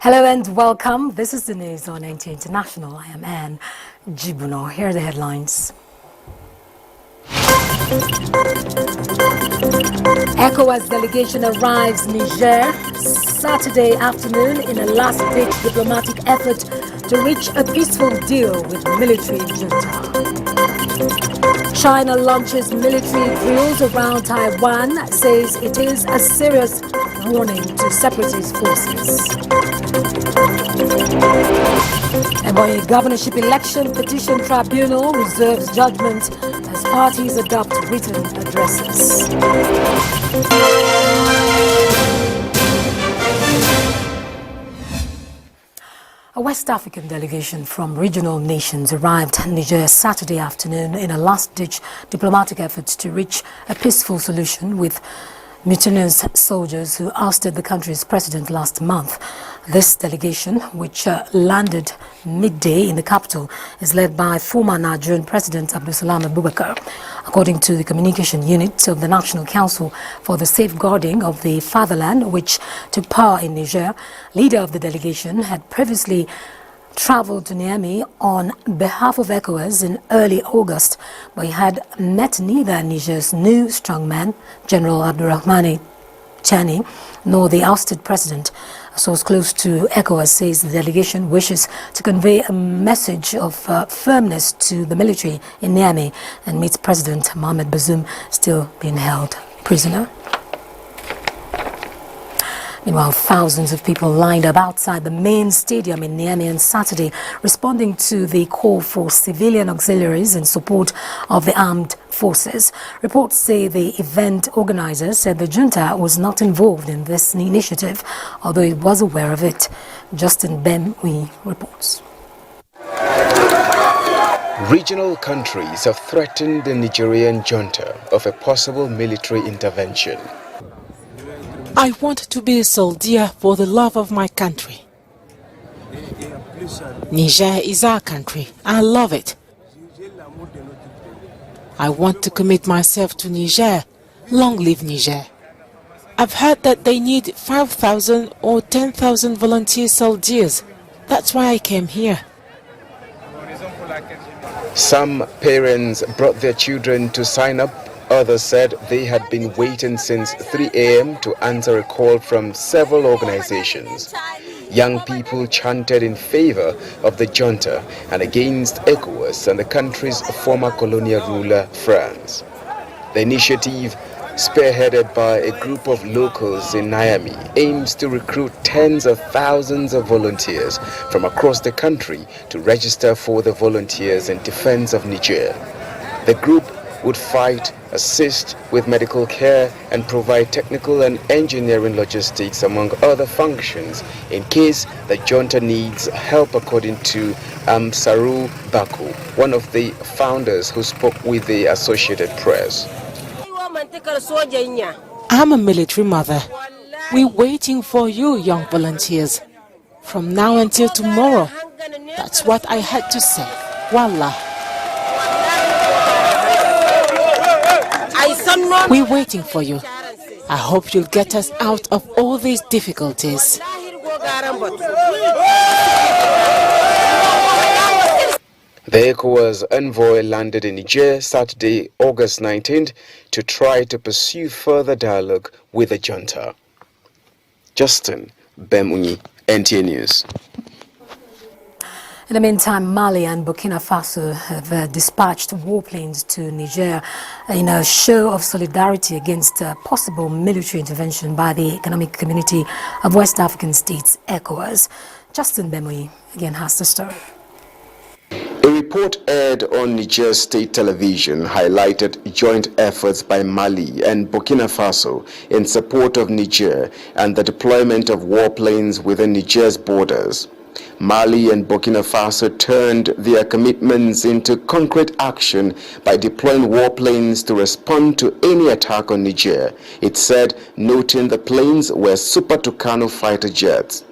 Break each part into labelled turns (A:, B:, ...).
A: Hello and welcome. This is the news on NTA International. I am Anne Jibuno. Here are the headlines. ECOWAS delegation arrives Niger Saturday afternoon in a last-ditch diplomatic effort to reach a peaceful deal with military junta. China launches military drills around Taiwan, says it is a serious warning to separatist forces. Ebonyi governorship election petition tribunal reserves judgment as parties adopt written addresses. A West African delegation from regional nations arrived in Niger Saturday afternoon in a last-ditch diplomatic effort to reach a peaceful solution with mutinous soldiers who ousted the country's president last month. This delegation, which landed midday in the capital, is led by former Nigerian President Abdulsalam Abubakar. According to the communication unit of the National Council for the Safeguarding of the Fatherland, which took power in Niger, leader of the delegation had previously traveled to Niamey on behalf of ECOWAS in early August, but he had met neither Niger's new strongman, General Abdurrahmane Chani, nor the ousted president. A source close to ECOWAS says the delegation wishes to convey a message of firmness to the military in Niamey and meets President Mohamed Bazoum, still being held prisoner. Meanwhile, thousands of people lined up outside the main stadium in Niamey on Saturday, responding to the call for civilian auxiliaries in support of the armed forces. Reports say the event organizers said the junta was not involved in this initiative, although it was aware of it. Justin Bemui reports.
B: Regional countries have threatened the Nigerian junta of a possible military intervention.
C: I want to be a soldier for the love of my country. Niger is our country. I love it. I want to commit myself to Niger. Long live Niger. I've heard that they need 5,000 or 10,000 volunteer soldiers. That's why I came here.
B: Some parents brought their children to sign up. Others said they had been waiting since 3 a.m. to answer a call from several organizations. Young people chanted in favor of the junta and against ECOWAS and the country's former colonial ruler, France. The initiative, spearheaded by a group of locals in Niamey, aims to recruit tens of thousands of volunteers from across the country to register for the Volunteers in Defense of Niger. The group would fight, assist with medical care, and provide technical and engineering logistics among other functions in case the junta needs help, according to Amsaru Baku, one of the founders who spoke with the Associated Press.
C: I'm a military mother. We're waiting for you, young volunteers. From now until tomorrow. That's what I had to say. Wallah. We're waiting for you. I hope you'll get us out of all these difficulties.
B: The ECOWAS envoy landed in Niger Saturday, August 19th, to try to pursue further dialogue with the junta. Justin Bemui, NTA News.
A: In the meantime, Mali and Burkina Faso have dispatched warplanes to Niger in a show of solidarity against possible military intervention by the Economic Community of West African States, ECOWAS. Justin Bemui again has the story.
B: A report aired on Niger state television highlighted joint efforts by Mali and Burkina Faso in support of Niger and the deployment of warplanes within Niger's borders. Mali and Burkina Faso turned their commitments into concrete action by deploying warplanes to respond to any attack on Niger, it said, noting the planes were Super Tucano fighter jets.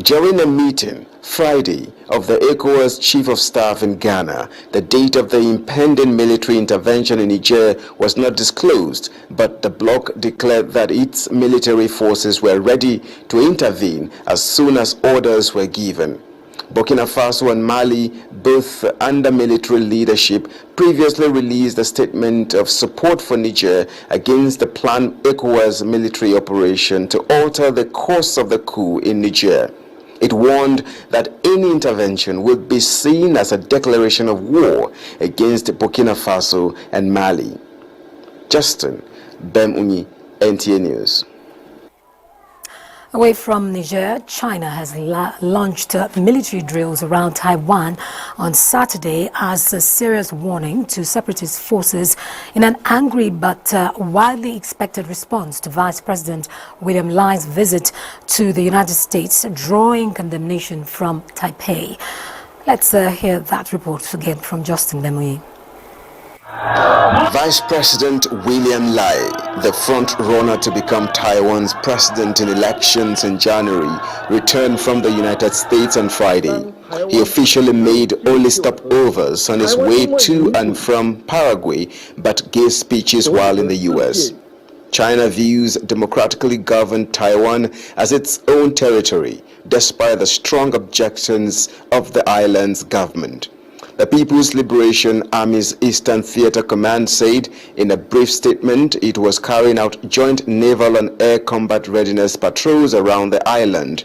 B: During a meeting Friday of the ECOWAS Chief of Staff in Ghana, the date of the impending military intervention in Niger was not disclosed, but the bloc declared that its military forces were ready to intervene as soon as orders were given. Burkina Faso and Mali, both under military leadership, previously released a statement of support for Niger against the planned ECOWAS military operation to alter the course of the coup in Niger. It warned that any intervention would be seen as a declaration of war against Burkina Faso and Mali. Justin Bemuni, NTA News.
A: Away from Niger, China has launched military drills around Taiwan on Saturday as a serious warning to separatist forces in an angry but widely expected response to Vice President William Lai's visit to the United States, drawing condemnation from Taipei. Let's hear that report again from Justin Lemuyi.
B: Vice President William Lai, the front-runner to become Taiwan's president in elections in January, returned from the United States on Friday. He officially made only stopovers on his way to and from Paraguay, but gave speeches while in the U.S. China views democratically governed Taiwan as its own territory, despite the strong objections of the island's government. The People's Liberation Army's Eastern Theater Command said in a brief statement it was carrying out joint naval and air combat readiness patrols around the island.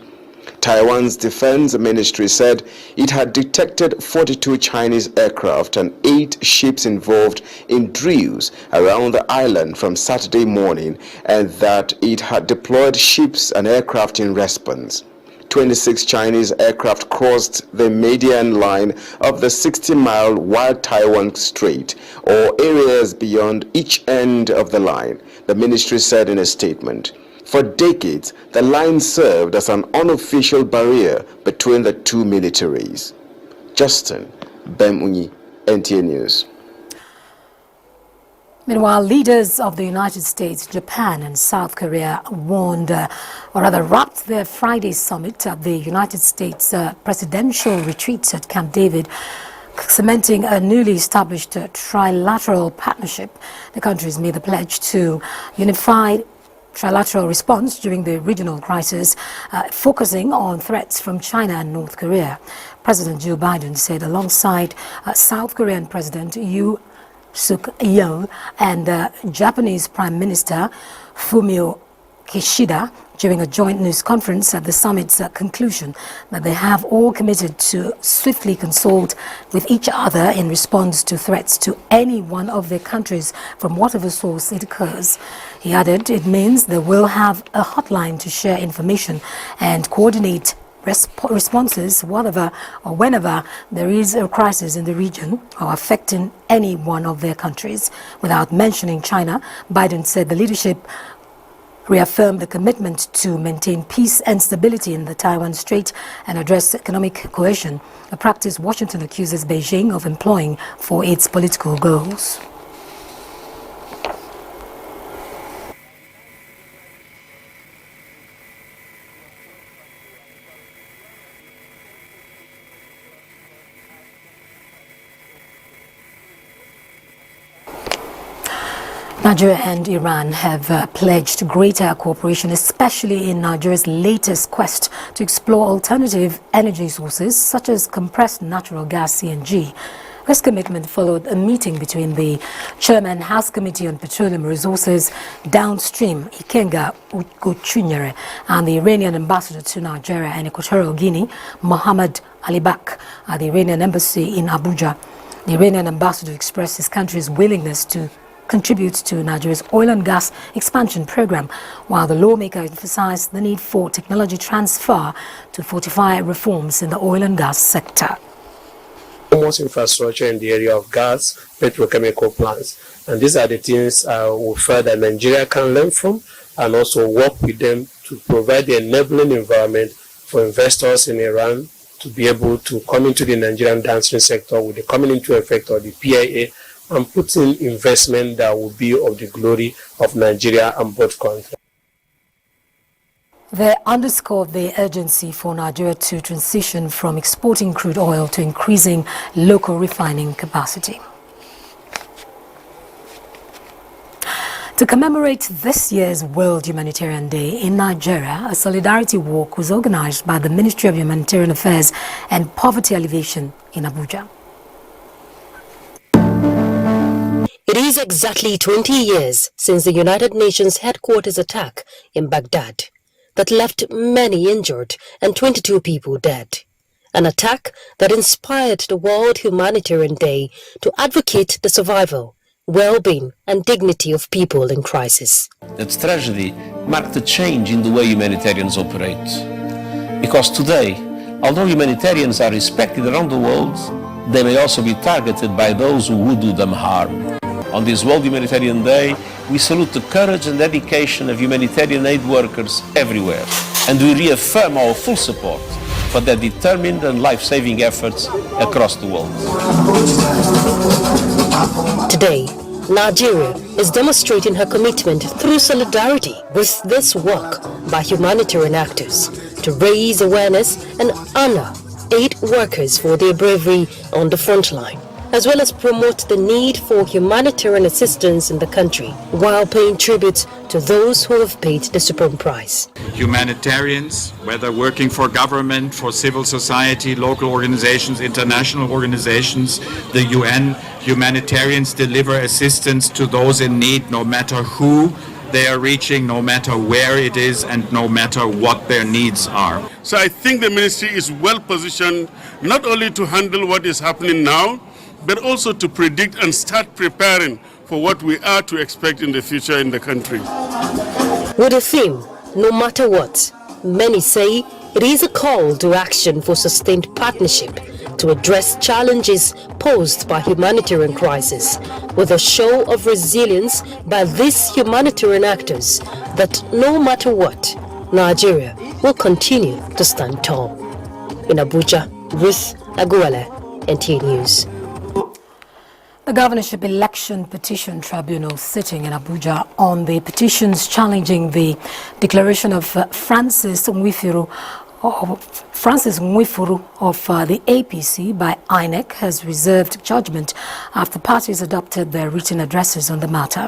B: Taiwan's Defense Ministry said it had detected 42 Chinese aircraft and 8 ships involved in drills around the island from Saturday morning, and that it had deployed ships and aircraft in response. 26 Chinese aircraft crossed the median line of the 60-mile Wild Taiwan Strait, or areas beyond each end of the line, the ministry said in a statement. For decades, the line served as an unofficial barrier between the two militaries. Justin Bemuni, NTA News.
A: Meanwhile, leaders of the United States, Japan and South Korea warned, or rather wrapped their Friday summit at the United States presidential retreat at Camp David, cementing a newly established trilateral partnership. The countries made the pledge to unified trilateral response during the regional crisis, focusing on threats from China and North Korea. President Joe Biden said alongside South Korean President Yoon Suk-yeol and Japanese Prime Minister Fumio Kishida during a joint news conference at the summit's conclusion that they have all committed to swiftly consult with each other in response to threats to any one of their countries from whatever source it occurs. He added it means they will have a hotline to share information and coordinate responses whatever or whenever there is a crisis in the region or affecting any one of their countries. Without mentioning China, Biden said the leadership reaffirmed the commitment to maintain peace and stability in the Taiwan Strait and address economic cohesion, a practice Washington accuses Beijing of employing for its political goals. Nigeria and Iran have pledged greater cooperation, especially in Nigeria's latest quest to explore alternative energy sources such as compressed natural gas (CNG). This commitment followed a meeting between the Chairman House Committee on Petroleum Resources Downstream, Ikenga Ugochinyere, and the Iranian ambassador to Nigeria and Equatorial Guinea, Mohammed Alibak, at the Iranian embassy in Abuja. The Iranian ambassador expressed his country's willingness to contribute to Nigeria's oil and gas expansion program, while the lawmaker emphasized the need for technology transfer to fortify reforms in the oil and gas sector.
D: Almost infrastructure in the area of gas, petrochemical plants, and these are the things we feel that Nigeria can learn from and also work with them to provide the enabling environment for investors in Iran to be able to come into the Nigerian downstream sector with the coming into effect of the PIA and put in investment that will be of the glory of Nigeria and both countries.
A: They underscored the urgency for Nigeria to transition from exporting crude oil to increasing local refining capacity. To commemorate this year's World Humanitarian Day in Nigeria, a solidarity walk was organized by the Ministry of Humanitarian Affairs and Poverty Alleviation in Abuja.
E: It is exactly 20 years since the United Nations headquarters attack in Baghdad that left many injured and 22 people dead. An attack that inspired the World Humanitarian Day to advocate the survival, well-being and dignity of people in crisis.
F: That tragedy marked a change in the way humanitarians operate. Because today, although humanitarians are respected around the world, they may also be targeted by those who would do them harm. On this World Humanitarian Day, we salute the courage and dedication of humanitarian aid workers everywhere, and we reaffirm our full support for their determined and life-saving efforts across the world.
E: Today, Nigeria is demonstrating her commitment through solidarity with this work by humanitarian actors to raise awareness and honor aid workers for their bravery on the front line, as well as promote the need for humanitarian assistance in the country while paying tribute to those who have paid the supreme price.
G: Humanitarians, whether working for government, for civil society, local organizations, international organizations, the UN, humanitarians deliver assistance to those in need no matter who they are reaching, no matter where it is, and no matter what their needs are.
H: So I think the ministry is well positioned not only to handle what is happening now, but also to predict and start preparing for what we are to expect in the future in the country.
E: With the theme, no matter what, many say it is a call to action for sustained partnership to address challenges posed by humanitarian crisis, with a show of resilience by these humanitarian actors that no matter what, Nigeria will continue to stand tall. In Abuja, Ruth Aguale, NTA News.
A: The Governorship Election Petition Tribunal sitting in Abuja on the petitions challenging the declaration of Francis Nwifuru of the APC by INEC has reserved judgment after parties adopted their written addresses on the matter.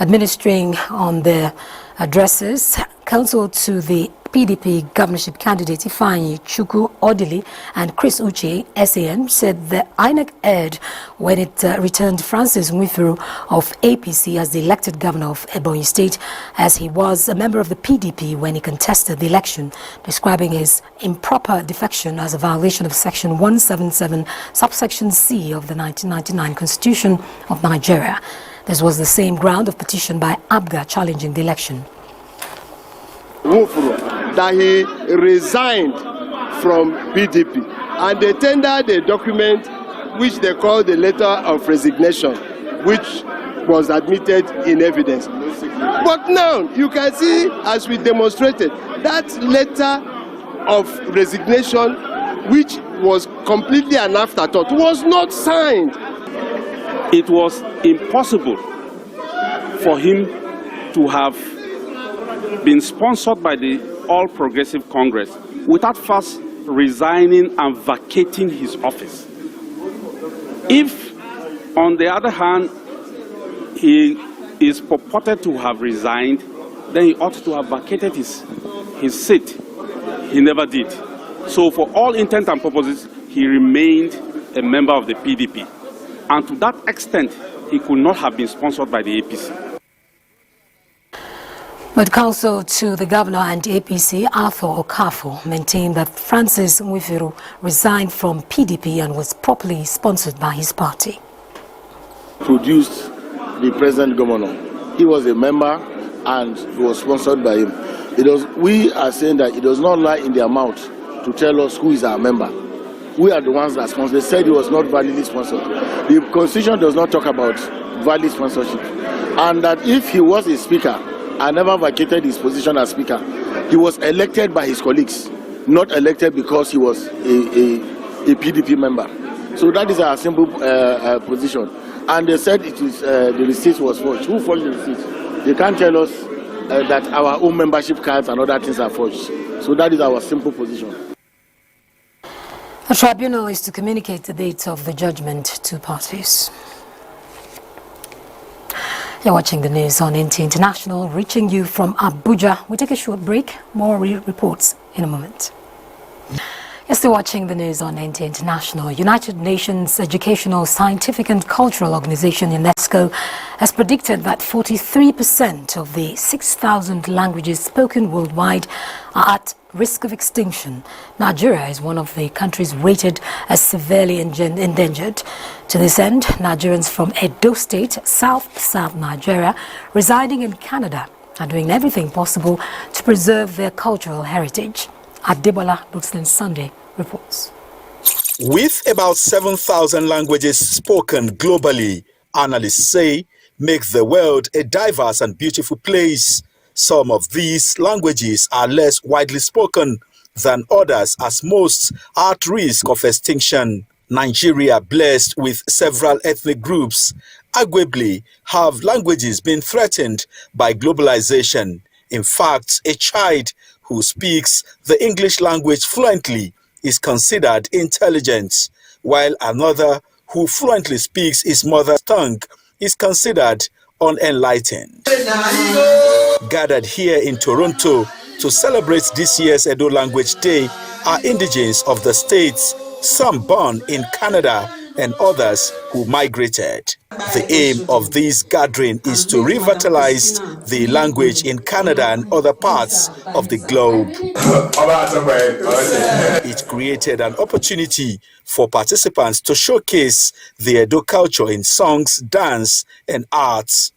A: Administering on their addresses, counsel to the PDP governorship candidate Ifeanyi Chukwu Odili and Chris Uche, SAN, said the INEC erred when it returned Francis Nwifuru of APC as the elected governor of Ebonyi State, as he was a member of the PDP when he contested the election, describing his improper defection as a violation of Section 177, subsection C of the 1999 Constitution of Nigeria. This was the same ground of petition by ABGA challenging the election.
I: That he resigned from PDP, and they tendered a document which they call the letter of resignation, which was admitted in evidence. But now you can see, as we demonstrated, that letter of resignation, which was completely an afterthought, was not signed.
J: It was impossible for him to have been sponsored by the All Progressive Congress without first resigning and vacating his office. If, on the other hand, he is purported to have resigned, then he ought to have vacated his seat. He never did. So for all intent and purposes, he remained a member of the PDP. And to that extent, he could not have been sponsored by the APC.
A: But counsel to the governor and APC, Arthur Okafor, maintained that Francis Nwifuru resigned from PDP and was properly sponsored by his party.
I: Produced the present governor. He was a member and he was sponsored by him. We are saying that it does not lie in their mouth to tell us who is our member. We are the ones that sponsored. They said he was not validly sponsored. The Constitution does not talk about valid sponsorship. And that if he was a speaker, and never vacated his position as speaker, he was elected by his colleagues, not elected because he was a PDP member. So that is our simple position. And they said it is the receipt was forged. Who forged the receipt? They can't tell us that our own membership cards and other things are forged. So that is our simple position.
A: The tribunal is to communicate the date of the judgment to parties. You're watching the news on NTA International, reaching you from Abuja. We take a short break. More reports in a moment. You're still watching the news on NTA International. United Nations Educational, Scientific and Cultural Organization, UNESCO, has predicted that 43% of the 6,000 languages spoken worldwide are at risk of extinction. Nigeria is one of the countries rated as severely endangered. To this end, Nigerians from Edo State, South Nigeria, residing in Canada, are doing everything possible to preserve their cultural heritage. Adebola Brooklyn Sunday reports.
K: With about 7,000 languages spoken globally, analysts say make the world a diverse and beautiful place. Some of these languages are less widely spoken than others, as most are at risk of extinction. Nigeria, blessed with several ethnic groups, arguably have languages been threatened by globalization. In fact, a child who speaks the English language fluently is considered intelligent, while another who fluently speaks his mother tongue is considered unenlightened. Gathered here in Toronto to celebrate this year's Edo Language Day are indigenes of the states, some born in Canada and others who migrated. The aim of this gathering is to revitalize the language in Canada and other parts of the globe. It created an opportunity for participants to showcase the Edo culture in songs, dance, and arts.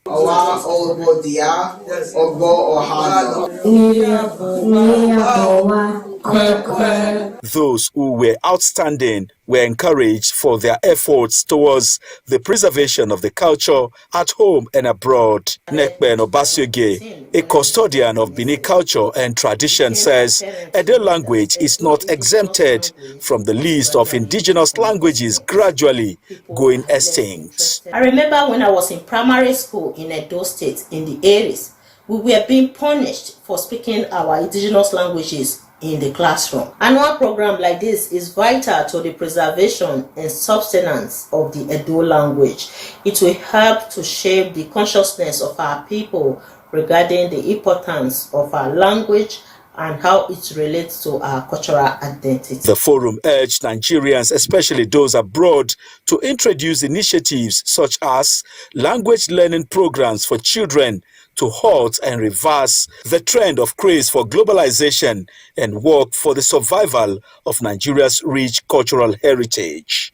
K: Those who were outstanding were encouraged for their efforts towards the preservation of the culture at home and abroad. Nekben Obasioge, a custodian of Bini culture and tradition, says Edo language is not exempted from the list of indigenous languages gradually going extinct.
L: I remember when I was in primary school in Edo State, in the areas, we were being punished for speaking our indigenous languages in the classroom. And one program like this is vital to the preservation and sustenance of the Edo language. It will help to shape the consciousness of our people regarding the importance of our language and how it relates to our cultural identity.
K: The forum urged Nigerians, especially those abroad, to introduce initiatives such as language learning programs for children to halt and reverse the trend of craze for globalization and work for the survival of Nigeria's rich cultural heritage.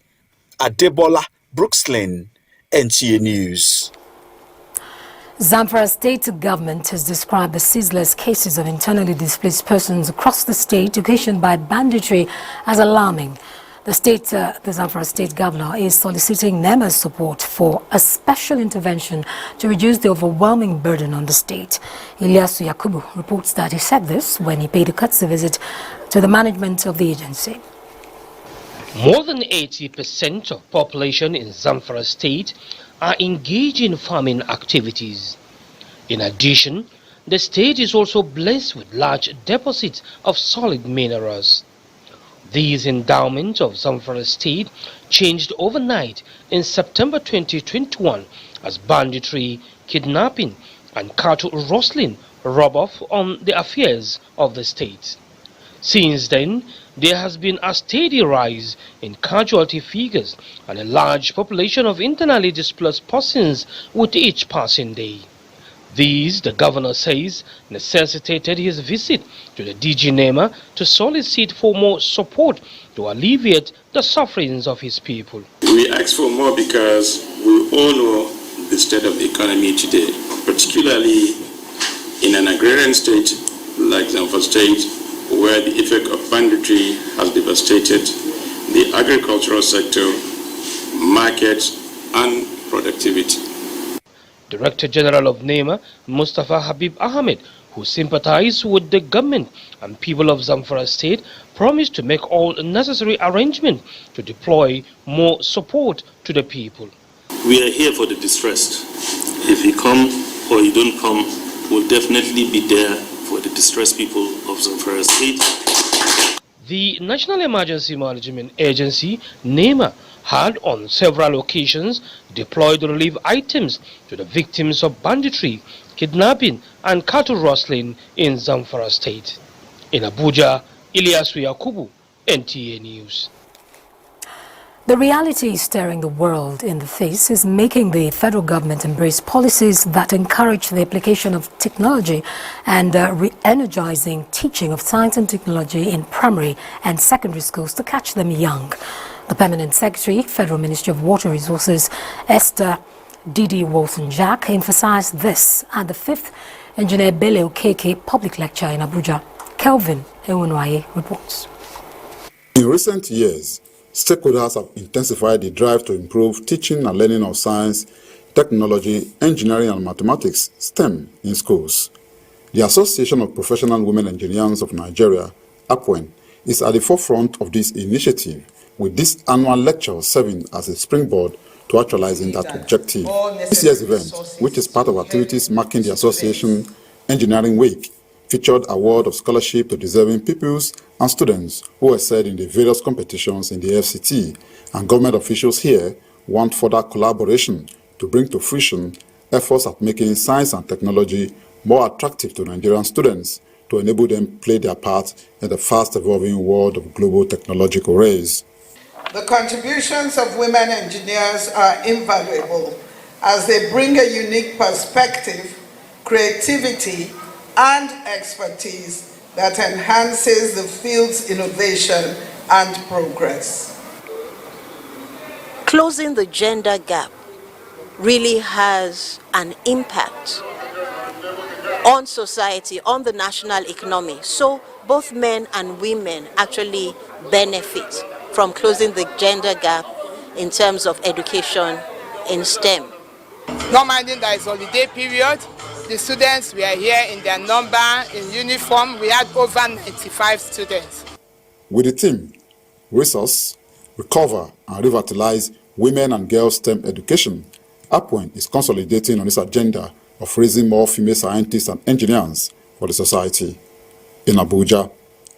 K: Adebola Brooklyn, NTA News.
A: Zamfara state government has described the ceaseless cases of internally displaced persons across the state occasioned by banditry as alarming. The Zamfara state governor is soliciting NEMA's support for a special intervention to reduce the overwhelming burden on the state. Ilyasu Yakubu reports that he said this when he paid a courtesy visit to the management of the agency.
M: More than 80% of population in Zamfara state are engaged in farming activities. In addition, the state is also blessed with large deposits of solid minerals. These endowments of Zamfara state changed overnight in September 2021 as banditry, kidnapping and cattle rustling rub off on the affairs of the state. Since then, there has been a steady rise in casualty figures and a large population of internally displaced persons with each passing day. These, the governor says, necessitated his visit to the DG NEMA to solicit for more support to alleviate the sufferings of his people.
N: We ask for more because we all know the state of the economy today, particularly in an agrarian state like Zamfara state, where the effect of banditry has devastated the agricultural sector, markets, and productivity.
M: Director General of NEMA, Mustafa Habib Ahmed, who sympathized with the government and people of Zamfara state, promised to make all necessary arrangements to deploy more support to the people.
O: We are here for the distressed. If you come or you don't come,
N: will definitely be there for the distressed people of Zamfara State.
M: The National Emergency Management Agency, NEMA, had on several occasions deployed relief items to the victims of banditry, kidnapping and cattle rustling in Zamfara State. In Abuja, Ilyasu Yakubu, NTA News.
A: The reality staring the world in the face is making the federal government embrace policies that encourage the application of technology and re-energizing teaching of science and technology in primary and secondary schools to catch them young. The Permanent Secretary, Federal Ministry of Water Resources, Esther Didi Wilson-Jack, emphasized this at the 5th Engineer Bello KK Public Lecture in Abuja. Kelvin Ewunwaye reports.
O: In recent years, stakeholders have intensified the drive to improve teaching and learning of science, technology, engineering and mathematics, STEM, in schools. The Association of Professional Women Engineers of Nigeria, APWEN, is at the forefront of this initiative, with this annual lecture serving as a springboard to actualizing that objective. This year's event, which is part of activities marking the Association Engineering Week, featured award of scholarship to deserving pupils and students who excelled in the various competitions in the FCT, and government officials here want further collaboration to bring to fruition efforts at making science and technology more attractive to Nigerian students to enable them to play their part in the fast-evolving world of global technological race.
P: The contributions of women engineers are invaluable as they bring a unique perspective, creativity, and expertise that enhances the field's innovation and progress.
Q: Closing the gender gap really has an impact on society, on the national economy. So both men and women actually benefit from closing the gender gap in terms of education in STEM.
R: Not minding that it's holiday period, the students were here in their number, in uniform. We had over 95 students.
O: With the theme, Resource, Recover and Revitalize Women and Girls STEM Education, APWEN is consolidating on its agenda of raising more female scientists and engineers for the society. In Abuja,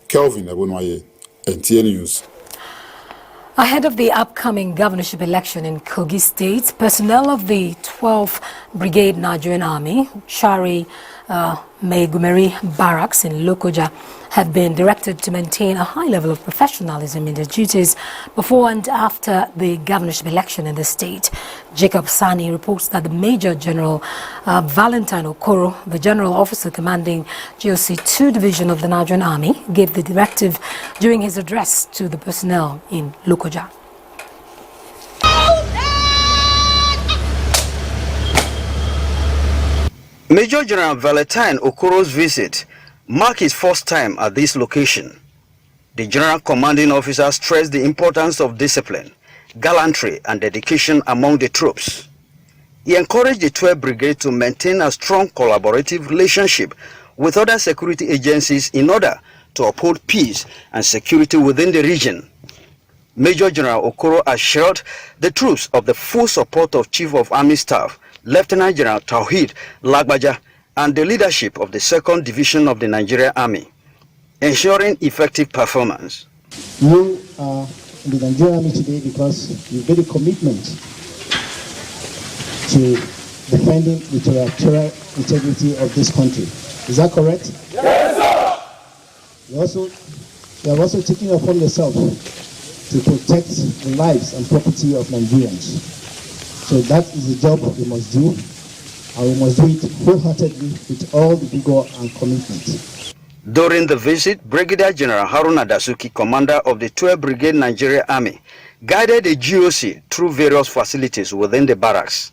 O: Kelvin Ewunwaye, NTA News.
A: Ahead of the upcoming governorship election in Kogi State, personnel of the 12th Brigade Nigerian Army, Shari Maigumeri Barracks in Lokoja, have been directed to maintain a high level of professionalism in their duties before and after the governorship election in the state. Jacob Sani reports that the Major General Valentine Okoro, the General Officer commanding GOC 2 Division of the Nigerian Army, gave the directive during his address to the personnel in Lokoja.
S: Major General Valentine Okoro's visit marked his first time at this location. The General Commanding Officer stressed the importance of discipline, gallantry and dedication among the troops. He encouraged the 12th Brigade to maintain a strong collaborative relationship with other security agencies in order to uphold peace and security within the region. Major General Okoro assured the troops of the full support of Chief of Army Staff, Lieutenant General Tawhid Lagbaja, and the leadership of the 2nd Division of the Nigerian Army, ensuring effective performance.
T: You are in the Nigerian Army today because you made a commitment to defending the territorial integrity of this country. Is that correct? Yes, sir! You have also taken upon yourself to protect the lives and property of Nigerians. So that is the job we must do, and we must do it wholeheartedly with all the vigor and commitment.
S: During the visit, Brigadier General Haruna Dasuki, commander of the 12th Brigade Nigerian Army, guided the GOC through various facilities within the barracks.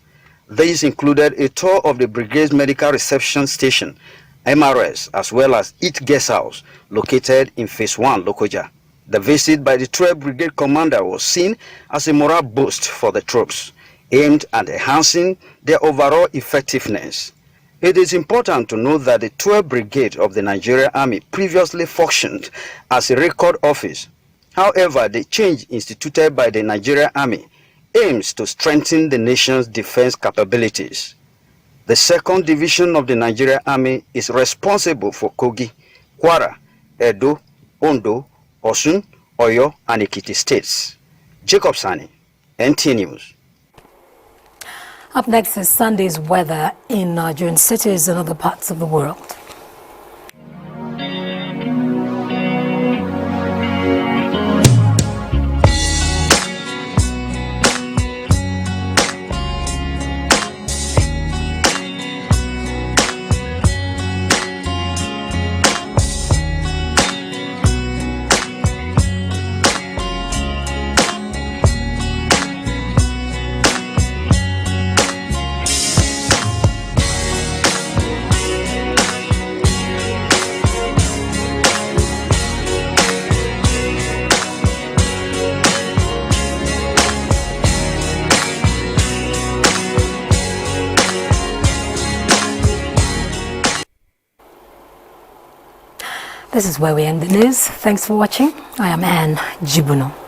S: These included a tour of the brigade's medical reception station, MRS, as well as its guest house, located in Phase 1, Lokoja. The visit by the 12th Brigade commander was seen as a morale boost for the troops, aimed at enhancing their overall effectiveness. It is important to note that the 12th Brigade of the Nigerian Army previously functioned as a record office. However, the change instituted by the Nigerian Army aims to strengthen the nation's defense capabilities. The 2nd Division of the Nigerian Army is responsible for Kogi, Kwara, Edo, Ondo, Osun, Oyo, and Ekiti states. Jacob Sani, NTA News.
A: Up next is Sunday's weather in Nigerian cities and other parts of the world. This is where we end the news. Thanks for watching. I am Anne Jibuno.